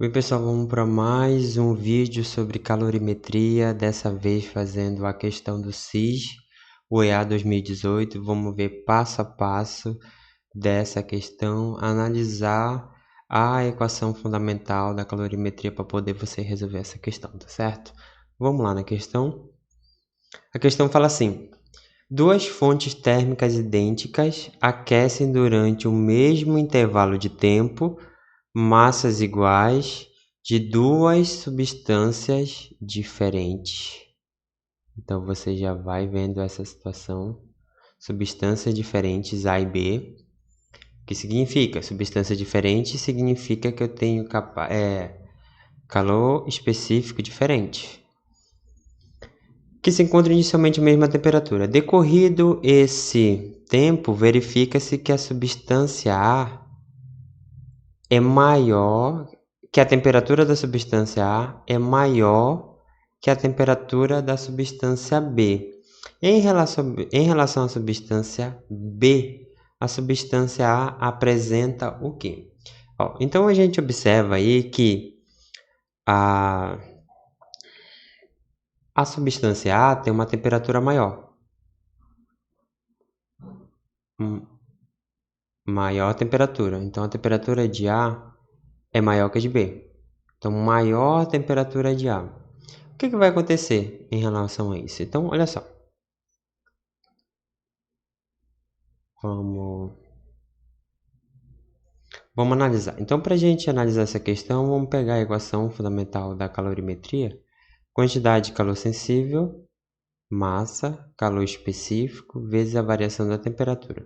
Oi pessoal, vamos para mais um vídeo sobre calorimetria, dessa vez fazendo a questão do SIS, o EA 2018. Vamos ver passo a passo dessa questão, analisar a equação fundamental da calorimetria para poder você resolver essa questão, tá certo? Vamos lá na questão. A questão fala assim: duas fontes térmicas idênticas aquecem durante o mesmo intervalo de tempo massas iguais de duas substâncias diferentes. Então você já vai vendo essa situação. Substâncias diferentes A e B. O que significa? Substância diferente significa que eu tenho calor específico diferente, que se encontram inicialmente à mesma temperatura. Decorrido esse tempo, verifica-se que a substância A é maior, que a temperatura da substância A é maior que a temperatura da substância B. Em relação à substância B, a substância A apresenta o quê? Então a gente observa aí que a substância A tem uma temperatura maior. Maior temperatura. Então a temperatura de A é maior que a de B. Então, maior temperatura de A. O que vai acontecer em relação a isso? Então, olha só. Vamos analisar. Então, para a gente analisar essa questão, vamos pegar a equação fundamental da calorimetria. Quantidade de calor sensível, massa, calor específico, vezes a variação da temperatura.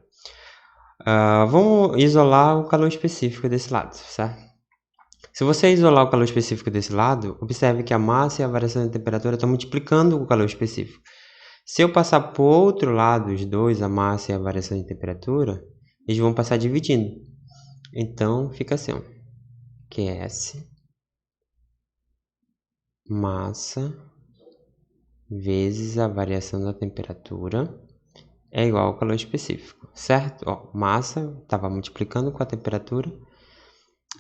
Vamos isolar o calor específico desse lado, certo? Se você isolar o calor específico desse lado, observe que a massa e a variação da temperatura estão multiplicando o calor específico. Se eu passar para o outro lado, os dois, a massa e a variação de temperatura, eles vão passar dividindo. Então, fica assim, ó. QS, massa, vezes a variação da temperatura, é igual ao calor específico, certo? Massa estava multiplicando com a temperatura,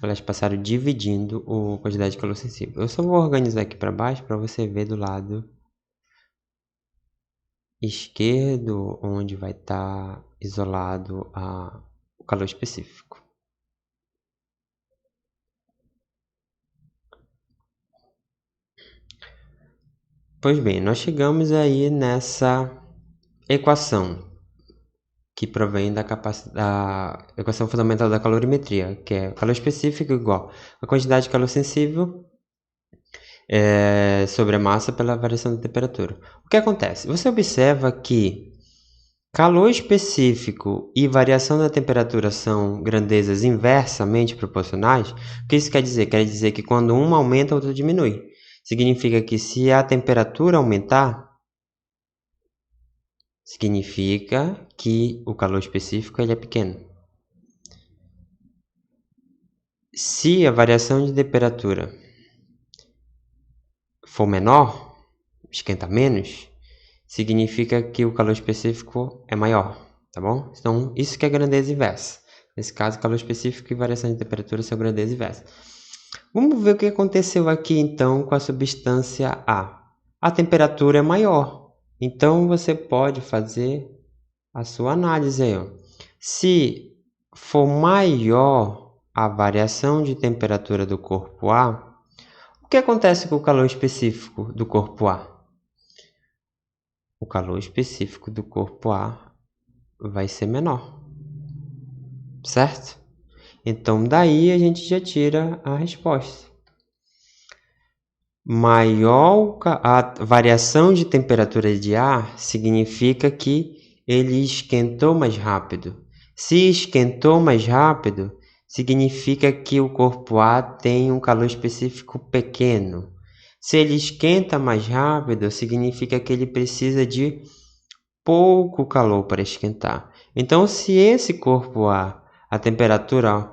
elas passaram dividindo a quantidade de calor sensível. Eu só vou organizar aqui para baixo para você ver do lado esquerdo, onde vai estar isolado o calor específico. Pois bem, nós chegamos aí nessa equação que provém da equação fundamental da calorimetria, que é calor específico igual a quantidade de calor sensível sobre a massa pela variação da temperatura. O que acontece? Você observa que calor específico e variação da temperatura são grandezas inversamente proporcionais. O que isso quer dizer? Quer dizer que quando uma aumenta, a outra diminui. Significa que se a temperatura aumentar, significa que o calor específico ele é pequeno. Se a variação de temperatura for menor, esquenta menos, significa que o calor específico é maior, tá bom? Então, isso que é grandeza inversa. Nesse caso, calor específico e variação de temperatura são grandeza inversa. Vamos ver o que aconteceu aqui, então, com a substância A. A temperatura é maior. Então, você pode fazer a sua análise aí. Se for maior a variação de temperatura do corpo A, o que acontece com o calor específico do corpo A? O calor específico do corpo A vai ser menor, certo? Então, daí a gente já tira a resposta. Maior a variação de temperatura de ar significa que ele esquentou mais rápido. Se esquentou mais rápido, significa que o corpo A tem um calor específico pequeno. Se ele esquenta mais rápido, significa que ele precisa de pouco calor para esquentar. Então, se esse corpo A, a temperatura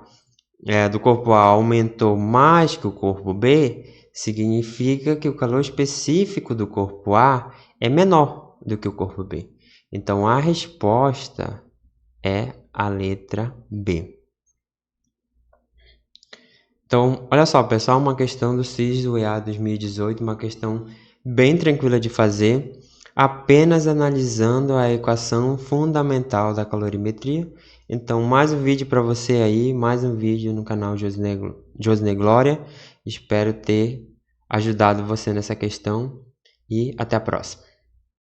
do corpo A aumentou mais que o corpo B, significa que o calor específico do corpo A é menor do que o corpo B. Então, a resposta é a letra B. Então, olha só, pessoal, uma questão do SIS do EA 2018, uma questão bem tranquila de fazer, apenas analisando a equação fundamental da calorimetria. Então, mais um vídeo para você aí, mais um vídeo no canal Josne Glória. Espero ter ajudado você nessa questão e até a próxima.